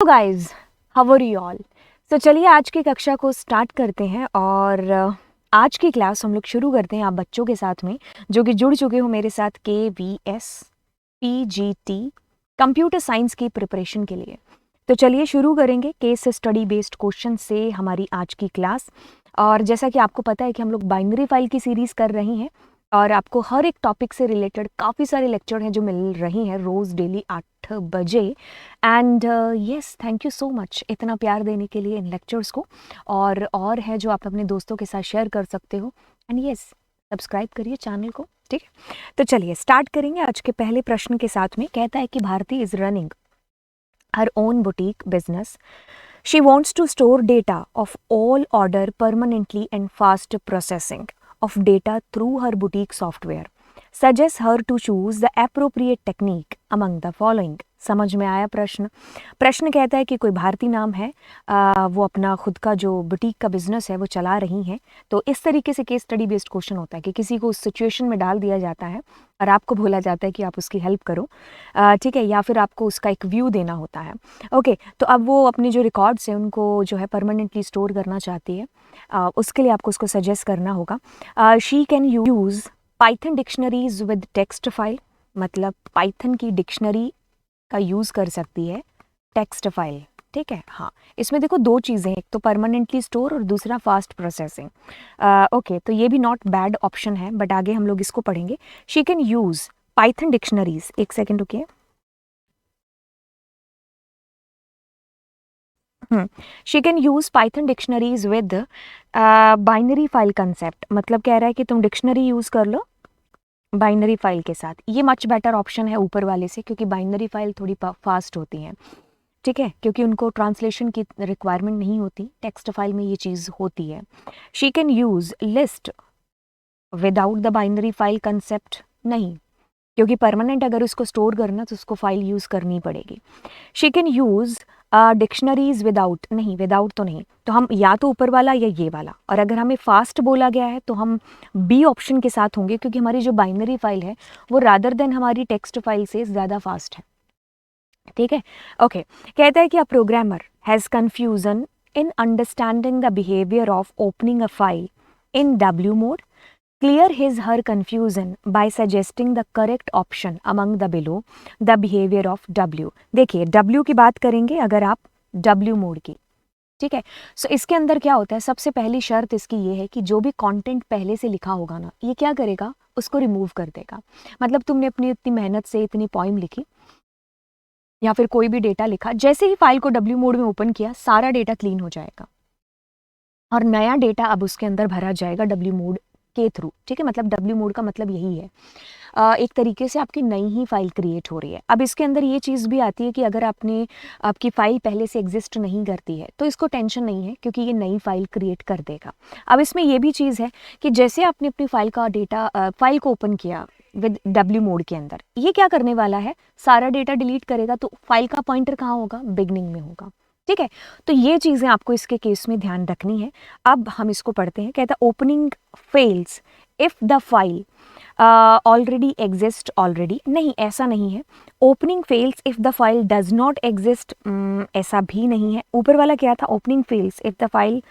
तो guys, how are you all? तो चलिए आज की कक्षा को स्टार्ट करते हैं और आज की क्लास हम लोग शुरू करते हैं आप बच्चों के साथ में जो कि जुड़ चुके हो मेरे साथ KVS PGT कंप्यूटर साइंस की प्रिपरेशन के लिए। तो चलिए शुरू करेंगे केस स्टडी बेस्ड क्वेश्चन से हमारी आज की क्लास। और जैसा कि आपको पता है कि हम लोग बाइनरी फाइल की सीरीज़ कर रहे हैं और आपको हर एक टॉपिक से रिलेटेड काफ़ी सारे लेक्चर हैं जो मिल रही हैं रोज़ डेली 8 बजे। And yes, thank you so much इतना प्यार देने के लिए इन लेक्चर्स को। और है जो आप अपने दोस्तों के साथ शेयर कर सकते हो। एंड यस, सब्सक्राइब करिए चैनल को, ठीक है। तो चलिए स्टार्ट करेंगे आज के पहले प्रश्न के साथ में। कहता है कि Bharti is running her own boutique business. She wants to store data of all order permanently and fast processing of data through her boutique software. Suggest her to choose the appropriate technique among the following. समझ में आया प्रश्न? प्रश्न कहता है कि कोई भारती नाम है, वो अपना खुद का जो बुटीक का बिजनेस है वो चला रही हैं। तो इस तरीके से केस स्टडी बेस्ड क्वेश्चन होता है कि किसी को उस सिचुएशन में डाल दिया जाता है और आपको बोला जाता है कि आप उसकी हेल्प करो, ठीक है, या फिर आपको उसका एक व्यू देना होता है। ओके, तो अब वो अपने जो रिकॉर्ड्स हैं उनको जो है परमानेंटली स्टोर करना चाहती है। उसके लिए आपको उसको सजेस्ट करना होगा। She can use Python dictionaries with text file, मतलब पाइथन की डिक्शनरी का यूज़ कर सकती है टेक्स्ट फाइल, ठीक है। हाँ, इसमें देखो दो चीज़ें, एक तो परमानेंटली स्टोर और दूसरा फास्ट प्रोसेसिंग। ओके, तो ये भी नॉट बैड ऑप्शन है, बट आगे हम लोग इसको पढ़ेंगे। She can use Python dictionaries, एक सेकेंड रुकिए। She can use Python dictionaries with binary file concept, मतलब कह रहा है कि तुम डिक्शनरी यूज़ कर लो बाइनरी फाइल के साथ। ये मच बेटर ऑप्शन है ऊपर वाले से, क्योंकि बाइनरी फाइल थोड़ी फास्ट होती हैं, ठीक है, क्योंकि उनको ट्रांसलेशन की रिक्वायरमेंट नहीं होती। टेक्स्ट फाइल में ये चीज़ होती है। She can use list without the binary file concept, नहीं, क्योंकि परमानेंट अगर उसको स्टोर करना तो उसको फाइल यूज़ करनी पड़ेगी। She can use dictionaries without, नहीं, विदाउट तो नहीं, तो हम या तो ऊपर वाला या ये वाला। और अगर हमें फास्ट बोला गया है तो हम बी ऑप्शन के साथ होंगे, क्योंकि हमारी जो बाइनरी फाइल है वो रादर देन हमारी टेक्स्ट फाइल से ज़्यादा फास्ट है, ठीक है। ओके, कहता है कि a programmer has confusion in understanding the behaviour of opening a file in W mode. Clear his her confusion by suggesting the correct option among the below the behavior of W. देखिए W की बात करेंगे अगर आप W mode की, ठीक है। सो इसके अंदर क्या होता है, सबसे पहली शर्त इसकी ये है कि जो भी कंटेंट पहले से लिखा होगा ना, ये क्या करेगा, उसको रिमूव कर देगा। मतलब तुमने अपनी इतनी मेहनत से इतनी पोइम लिखी या फिर कोई भी डेटा लिखा, जैसे ही फाइल को W मोड में ओपन किया सारा डेटा क्लीन हो जाएगा और नया डेटा अब उसके अंदर भरा जाएगा W मोड के थ्रू, ठीक है। मतलब W मोड का मतलब यही है, एक तरीके से आपकी नई ही फाइल क्रिएट हो रही है। अब इसके अंदर ये चीज़ भी आती है कि अगर आपकी फ़ाइल पहले से एग्जिस्ट नहीं करती है तो इसको टेंशन नहीं है, क्योंकि ये नई फाइल क्रिएट कर देगा। अब इसमें ये भी चीज़ है कि जैसे आपने अपनी फाइल का डेटा फाइल को ओपन किया विद W मोड के अंदर, ये क्या करने वाला है, सारा डेटा डिलीट करेगा, तो फाइल का पॉइंटर कहाँ होगा, बिगनिंग में होगा, ठीक है। तो ये चीज़ें आपको इसके केस में ध्यान रखनी है। अब हम इसको पढ़ते हैं। कहता है opening fails if the file already exist already, नहीं, ऐसा नहीं है। Opening fails if the file does not exist, ऐसा भी नहीं है। ऊपर वाला क्या था, opening fails if the file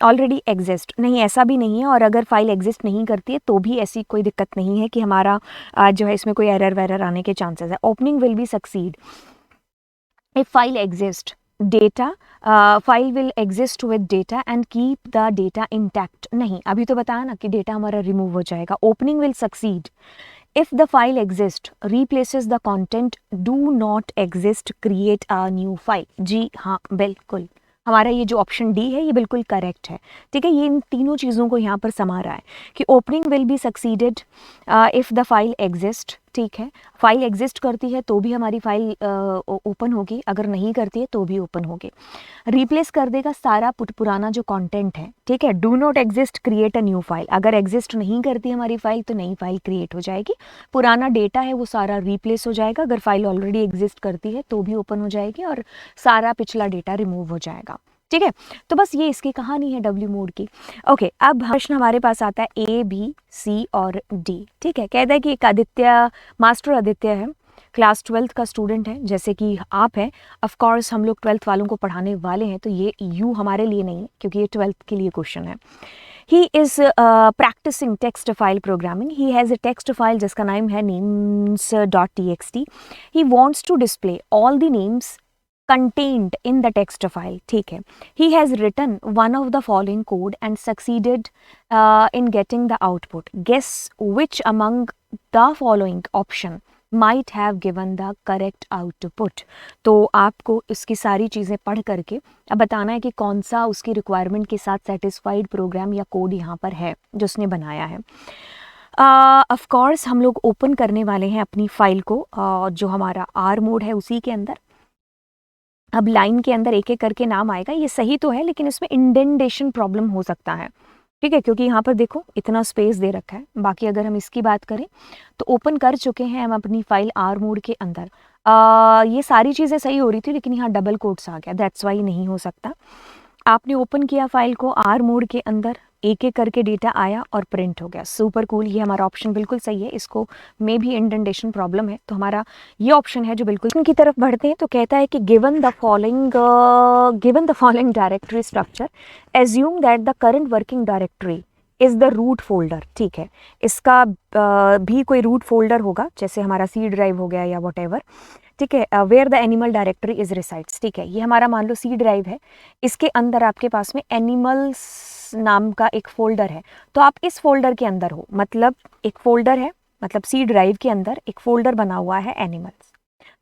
already exist, नहीं, ऐसा भी नहीं है। और अगर फाइल एग्जिस्ट नहीं करती है तो भी ऐसी कोई दिक्कत नहीं है कि हमारा जो है इसमें कोई एरर वेरर आने के चांसेस है। Opening will be succeed if file exists, data file will exist with data and keep the data intact, नहीं, अभी तो बताया ना कि डेटा हमारा रिमूव हो जाएगा। opening will succeed if the file exists, replaces the content, do not exist, create a new file। जी हाँ, बिल्कुल, हमारा ये जो ऑप्शन डी है ये बिल्कुल करेक्ट है, ठीक है। ये इन तीनों चीज़ों को यहाँ पर समा रहा है कि opening will be succeeded if the file exist, ठीक है। फाइल एग्जिस्ट करती है तो भी हमारी फाइल ओपन होगी, अगर नहीं करती है तो भी ओपन होगी। रिप्लेस कर देगा सारा पुराना जो कंटेंट है, ठीक है। Do not exist, create a new file, अगर एग्जिस्ट नहीं करती हमारी फाइल तो नई फाइल क्रिएट हो जाएगी। पुराना डेटा है वो सारा रिप्लेस हो जाएगा, अगर फाइल ऑलरेडी एग्जिस्ट करती है तो भी ओपन हो जाएगी और सारा पिछला डेटा रिमूव हो जाएगा, ठीक है। तो बस ये इसकी कहानी है W मोड की। ओके, अब प्रश्न हमारे पास आता है A, B, C और D, ठीक है। कहता है कि एक आदित्य, मास्टर आदित्य है, क्लास 12th का स्टूडेंट है जैसे कि आप हैं, ऑफ कोर्स हम लोग 12th वालों को पढ़ाने वाले हैं, तो ये यू हमारे लिए नहीं है क्योंकि ये 12th के लिए क्वेश्चन है। He is practising text file programming. He has a text file जिसका नाम है names.txt। He wants to display all the names contained in the text file, ठीक है। He has written one of the following code and succeeded in getting the output. Guess which among the following option might have given the correct output। तो आपको इसकी सारी चीज़ें पढ़ करके अब बताना है कि कौन सा उसकी रिक्वायरमेंट के साथ सेटिस्फाइड प्रोग्राम या कोड यहाँ पर है जो उसने बनाया है। ऑफ कोर्स हम लोग ओपन करने वाले हैं अपनी फाइल को, जो हमारा आर मोड है उसी के अंदर। अब लाइन के अंदर एक एक करके नाम आएगा, ये सही तो है लेकिन इसमें इंडेंटेशन प्रॉब्लम हो सकता है, ठीक है, क्योंकि यहाँ पर देखो इतना स्पेस दे रखा है। बाकी अगर हम इसकी बात करें तो ओपन कर चुके हैं हम अपनी फाइल आर मोड के अंदर। ये सारी चीज़ें सही हो रही थी लेकिन यहाँ डबल कोट्स आ गया, दैट्स वाई नहीं हो सकता। आपने ओपन किया फाइल को आर मोड के अंदर, एक एक करके डेटा आया और प्रिंट हो गया। सुपर कूल, ये हमारा ऑप्शन बिल्कुल सही है। इसको में भी इंडेंटेशन प्रॉब्लम है तो हमारा ये ऑप्शन है जो बिल्कुल की तरफ बढ़ते हैं। तो कहता है कि given the following directory structure assume that the current working directory is the root folder, ठीक है। इसका भी कोई रूट फोल्डर होगा जैसे हमारा सी ड्राइव हो गया या वट एवर, ठीक है। Where the animal directory is resides, ठीक है। ये हमारा मान लो सी ड्राइव है, इसके अंदर आपके पास में एनिमल्स नाम का एक फोल्डर है, तो आप इस फोल्डर के अंदर हो। मतलब एक फोल्डर है, मतलब सी ड्राइव के अंदर एक फोल्डर बना हुआ है एनिमल्स,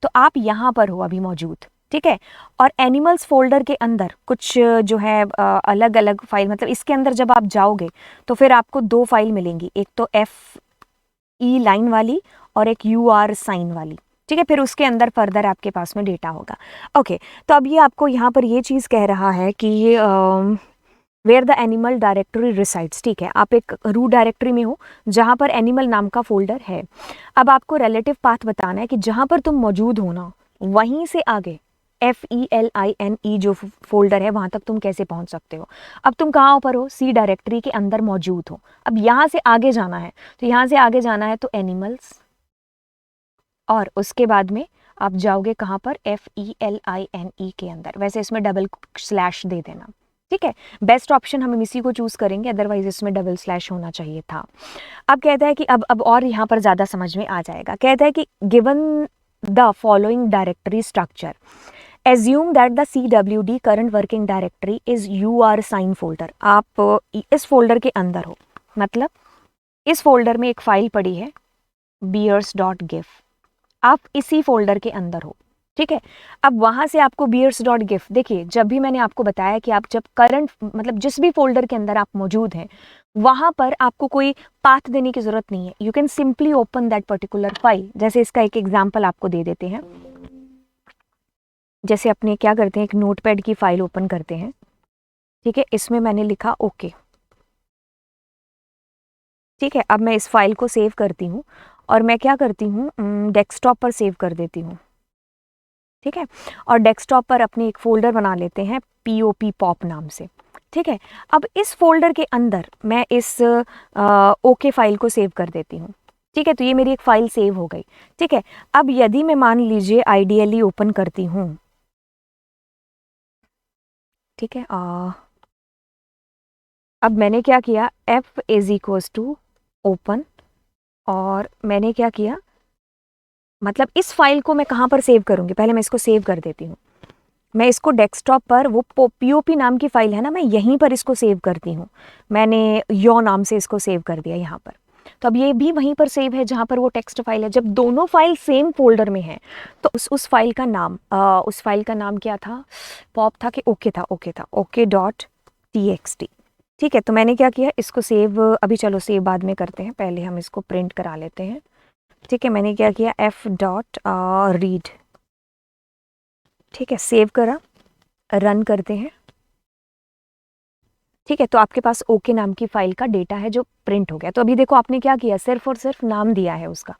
तो आप यहाँ पर हो अभी मौजूद, ठीक है। और एनिमल्स फोल्डर के अंदर कुछ जो है अलग अलग फाइल, मतलब इसके अंदर जब आप जाओगे तो फिर आपको दो फाइल मिलेंगी, एक तो FE लाइन वाली और एक UR साइन वाली, ठीक है। फिर उसके अंदर फर्दर आपके पास में डेटा होगा। ओके, तो अब ये आपको यहाँ पर ये चीज़ कह रहा है कि where the animal directory resides, ठीक है। आप एक रूट डायरेक्टरी में हो जहाँ पर एनिमल नाम का फोल्डर है। अब आपको रिलेटिव पाथ बताना है कि जहाँ पर तुम मौजूद हो ना, वहीं से आगे FELINE जो फोल्डर है वहाँ तक तुम कैसे पहुँच सकते हो। अब तुम कहाँ पर हो, सी डायरेक्टरी के अंदर मौजूद हो। अब यहाँ से आगे जाना है, तो यहाँ से आगे जाना है तो एनिमल्स, और उसके बाद में आप जाओगे कहाँ पर, FELINE के अंदर। वैसे इसमें डबल स्लैश दे देना, ठीक है। बेस्ट ऑप्शन हम इसी को चूज़ करेंगे, अदरवाइज इसमें डबल स्लैश होना चाहिए था। अब कहता है कि अब और यहाँ पर ज़्यादा समझ में आ जाएगा। कहता है कि given the following directory structure assume that the CWD current working directory is UR sign folder. आप इस फोल्डर के अंदर हो, मतलब इस फोल्डर में एक फाइल पड़ी है beers.gif, आप इसी फोल्डर के अंदर हो, ठीक है। अब वहाँ से आपको beers.gif, देखिए जब भी मैंने आपको बताया कि आप जब करंट मतलब जिस भी फोल्डर के अंदर आप मौजूद हैं वहाँ पर आपको कोई पाथ देने की ज़रूरत नहीं है। You can simply open that particular file. जैसे इसका एक एग्जाम्पल आपको दे देते हैं। जैसे अपने क्या करते हैं, एक नोटपैड की फाइल ओपन करते हैं, ठीक है। इसमें मैंने लिखा ओके, ठीक है। अब मैं इस फाइल को सेव करती हूँ और मैं क्या करती हूँ, डेस्कटॉप पर सेव कर देती हूँ, ठीक है। और डेस्कटॉप पर अपने एक फ़ोल्डर बना लेते हैं POP पॉप नाम से, ठीक है। अब इस फोल्डर के अंदर मैं इस ओके फाइल को सेव कर देती हूँ, ठीक है। तो ये मेरी एक फ़ाइल सेव हो गई, ठीक है। अब यदि मैं मान लीजिए आइडियली ओपन करती हूँ, ठीक है। अब मैंने क्या किया, F is equals to open, और मैंने क्या किया, मतलब इस फाइल को मैं कहाँ पर सेव करूँगी, पहले मैं इसको सेव कर देती हूँ। मैं इसको डेस्कटॉप पर, वो POP नाम की फ़ाइल है ना, मैं यहीं पर इसको सेव करती हूँ। मैंने यो नाम से इसको सेव कर दिया यहाँ पर। तो अब ये भी वहीं पर सेव है जहाँ पर वो टेक्स्ट फाइल है। जब दोनों फाइल सेम फोल्डर में है तो उस फाइल का नाम उस फाइल का नाम क्या था, पॉप था कि ओके था, OK.txt, ठीक है। तो मैंने क्या किया, इसको सेव, अभी चलो सेव बाद में करते हैं, पहले हम इसको प्रिंट करा लेते हैं, ठीक है। मैंने क्या किया, F.read, ठीक है। सेव करा, रन करते हैं, ठीक है। तो आपके पास ओके नाम की फाइल का डेटा है जो प्रिंट हो गया। तो अभी देखो आपने क्या किया, सिर्फ और सिर्फ नाम दिया है उसका,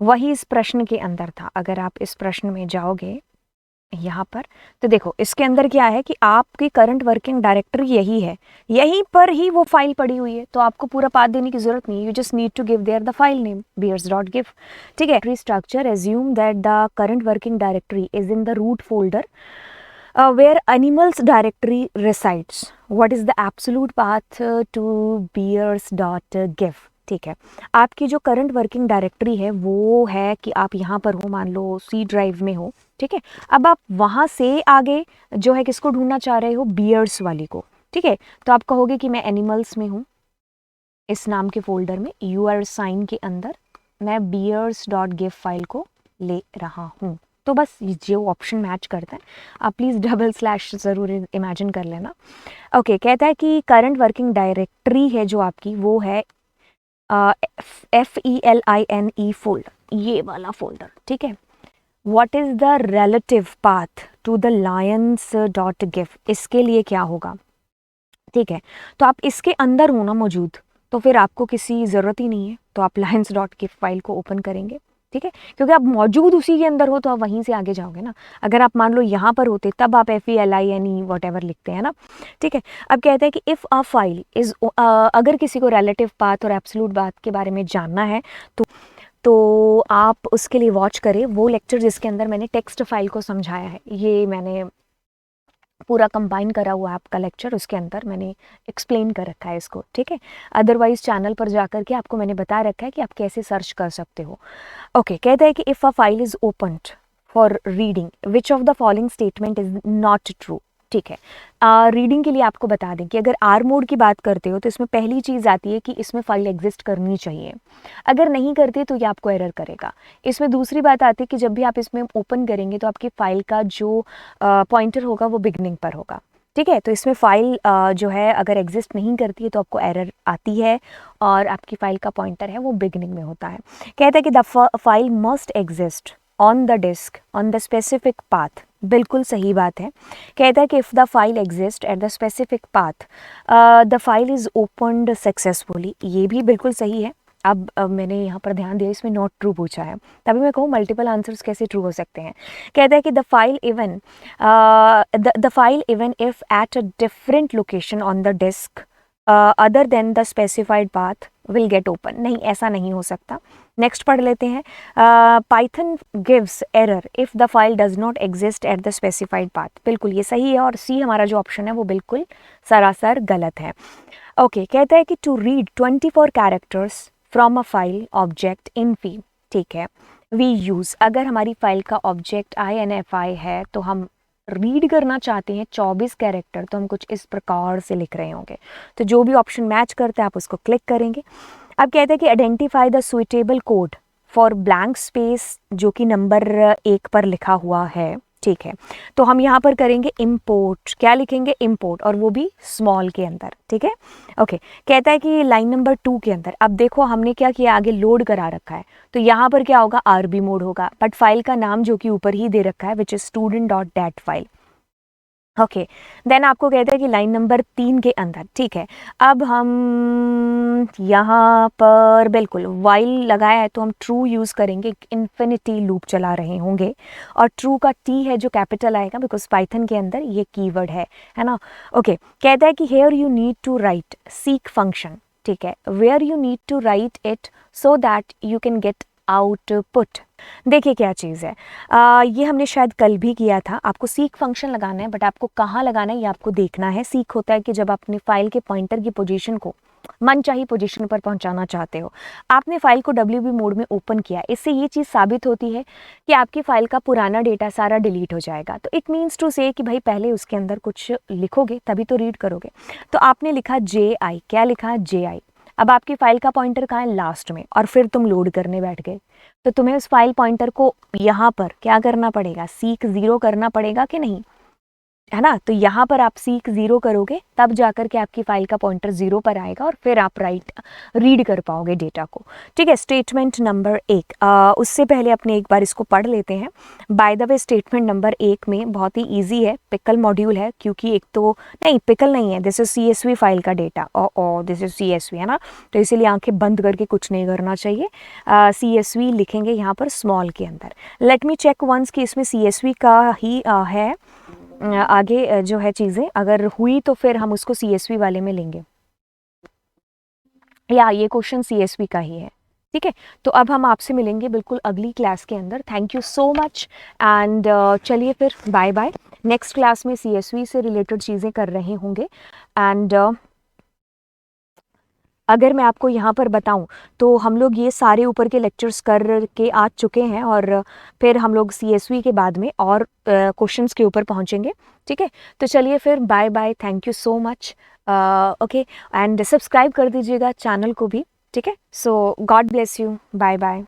वही इस प्रश्न के अंदर था। अगर आप इस प्रश्न में जाओगे यहाँ पर। तो देखो इसके अंदर क्या है कि आपकी करंट वर्किंग डायरेक्टरी यही है, यहीं पर ही वो फाइल पड़ी हुई है, तो आपको पूरा पाथ देने की जरूरत नहीं है, you just need to give there the file name beers.gif। ठीक है, structure assume that the current working directory is in the root folder where animals directory resides, what is the absolute path to beers.gif। ठीक है, आपकी जो current working directory है वो है कि आप यहाँ पर हो, मान लो सी ड्राइव में हो। ठीक है, अब आप वहाँ से आगे जो है किसको ढूंढना चाह रहे हो, बियर्स वाली को। ठीक है, तो आप कहोगे कि मैं एनिमल्स में हूँ, इस नाम के फोल्डर में यूआर साइन के अंदर मैं beers.gif फाइल को ले रहा हूँ। तो बस जो ऑप्शन मैच करता है, आप प्लीज़ डबल स्लैश ज़रूर इमेजिन कर लेना। ओके, कहता है कि करंट वर्किंग डायरेक्टरी है जो आपकी, वो है FELINE फोल्डर, ये वाला फोल्डर। ठीक है, what is the relative path to the lions.gif, इसके लिए क्या होगा। ठीक है, तो आप इसके अंदर हो ना मौजूद, तो फिर आपको किसी ज़रूरत ही नहीं है, तो आप lions.gif फाइल को ओपन करेंगे। ठीक है, क्योंकि आप मौजूद उसी के अंदर हो तो आप वहीं से आगे जाओगे ना। अगर आप मान लो यहाँ पर होते तब आप FELINE वट एवर लिखते हैं ना। ठीक है, अब कहते हैं कि इफ़ अ फाइल इज़, अगर किसी को रिलेटिव पाथ और एब्सोल्यूट पाथ के बारे में जानना है तो आप उसके लिए वॉच करें वो लेक्चर जिसके अंदर मैंने टेक्स्ट फाइल को समझाया है। ये मैंने पूरा कंबाइन करा हुआ है आपका लेक्चर, उसके अंदर मैंने एक्सप्लेन कर रखा है इसको। ठीक है, अदरवाइज चैनल पर जाकर के आपको मैंने बता रखा है कि आप कैसे सर्च कर सकते हो। ओके, कहता है कि if a file is opened for reading which of the following statement is not true. ठीक है, रीडिंग के लिए आपको बता दें कि अगर आर मोड की बात करते हो तो इसमें पहली चीज़ आती है कि इसमें फाइल एग्जिस्ट करनी चाहिए, अगर नहीं करती तो ये आपको एरर करेगा। इसमें दूसरी बात आती है कि जब भी आप इसमें ओपन करेंगे तो आपकी फाइल का जो पॉइंटर होगा वो बिगनिंग पर होगा। ठीक है, तो इसमें फ़ाइल जो है अगर एग्जिस्ट नहीं करती है तो आपको एरर आती है और आपकी फ़ाइल का पॉइंटर है वो बिगनिंग में होता है। कहता है कि the file must exist on the disk on the specific path, बिल्कुल सही बात है। कहता है कि if the file exist at the specific path the file is opened successfully, ये भी बिल्कुल सही है। अब मैंने यहाँ पर ध्यान दिया इसमें नॉट ट्रू पूछा है, तभी मैं कहूँ मल्टीपल आंसर्स कैसे ट्रू हो सकते हैं। कहता है कि the file even if at a different location on the disk other than the specified path will get open, नहीं ऐसा नहीं हो सकता। नेक्स्ट पढ़ लेते हैं, Python gives error if the file does not exist at the specified path, बिल्कुल ये सही है, और सी हमारा जो ऑप्शन है वो बिल्कुल सरासर गलत है। ओके, कहता है कि to read 24 characters from a file object in फी। ठीक है, वी यूज़, अगर हमारी फाइल का ऑब्जेक्ट INFI है तो हम रीड करना चाहते हैं 24 कैरेक्टर, तो हम कुछ इस प्रकार से लिख रहे होंगे। तो जो भी ऑप्शन मैच करता है आप उसको क्लिक करेंगे। अब कहते हैं कि identify the suitable code for blank space जो कि नंबर 1 पर लिखा हुआ है। ठीक है, तो हम यहाँ पर करेंगे इम्पोर्ट, क्या लिखेंगे, इम्पोर्ट, और वो भी स्मॉल के अंदर। ठीक है, ओके, कहता है कि लाइन नंबर 2 के अंदर, अब देखो हमने क्या किया, आगे लोड करा रखा है, तो यहाँ पर क्या होगा, RB मोड होगा, बट फाइल का नाम जो कि ऊपर ही दे रखा है which is student.dat file. Okay, then आपको कहते हैं कि लाइन नंबर 3 के अंदर। ठीक है, अब हम यहाँ पर बिल्कुल वाइल लगाया है तो हम ट्रू यूज़ करेंगे, इन्फिनिटी लूप चला रहे होंगे, और ट्रू का T है जो कैपिटल आएगा बिकॉज पाइथन के अंदर ये कीवर्ड है ना। ओके, कहता है कि here you need to write seek function. ठीक है, where you need to write it so that you can get output. देखिए क्या चीज़ है, ये हमने शायद कल भी किया था। आपको सीक फंक्शन लगाना है, बट आपको कहाँ लगाना है ये आपको देखना है। सीक होता है कि जब आप अपनी फाइल के पॉइंटर की पोजीशन को मनचाही पोजीशन पर पहुंचाना चाहते हो। आपने फाइल को WB मोड में ओपन किया, इससे ये चीज़ साबित होती है कि आपकी फाइल का पुराना डेटा सारा डिलीट हो जाएगा। तो इट मीन्स टू से कि भाई पहले उसके अंदर कुछ लिखोगे तभी तो रीड करोगे। तो आपने लिखा JI, क्या लिखा, JI। अब आपकी फाइल का पॉइंटर कहाँ है, लास्ट में, और फिर तुम लोड करने बैठ गए, तो तुम्हें उस फाइल पॉइंटर को यहाँ पर क्या करना पड़ेगा, सीक 0 करना पड़ेगा कि नहीं। है ना। तो यहाँ पर आप सीक 0 करोगे तब जाकर के आपकी फाइल का पॉइंटर 0 पर आएगा और फिर आप रीड कर पाओगे डेटा को। ठीक है, स्टेटमेंट नंबर 1। उससे पहले अपने एक बार इसको पढ़ लेते हैं। By the way statement number 1 में बहुत ही ईजी है, पिकल मॉड्यूल है, क्योंकि एक तो नहीं पिकल नहीं है, दिस इज CSV फाइल का डेटा और दिस इज CSV, है ना। तो इसीलिए आंखें बंद करके कुछ नहीं करना चाहिए। CSV लिखेंगे यहाँ पर स्मॉल के अंदर। लेट मी चेक वंस कि इसमें CSV का ही है आगे जो है चीज़ें, अगर हुई तो फिर हम उसको CSV वाले में लेंगे, या ये क्वेश्चन CSV का ही है। ठीक है, तो अब हम आपसे मिलेंगे बिल्कुल अगली क्लास के अंदर। Thank you so much and चलिए फिर बाय बाय। नेक्स्ट क्लास में CSV से रिलेटेड चीज़ें कर रहे होंगे एंड अगर मैं आपको यहाँ पर बताऊँ तो हम लोग ये सारे ऊपर के लेक्चर्स कर के आ चुके हैं और फिर हम लोग CSV के बाद में और क्वेश्चंस के ऊपर पहुँचेंगे। ठीक है, तो चलिए फिर bye bye, thank you so much. Okay, and subscribe कर दीजिएगा चैनल को भी। ठीक है, so God bless you, bye bye.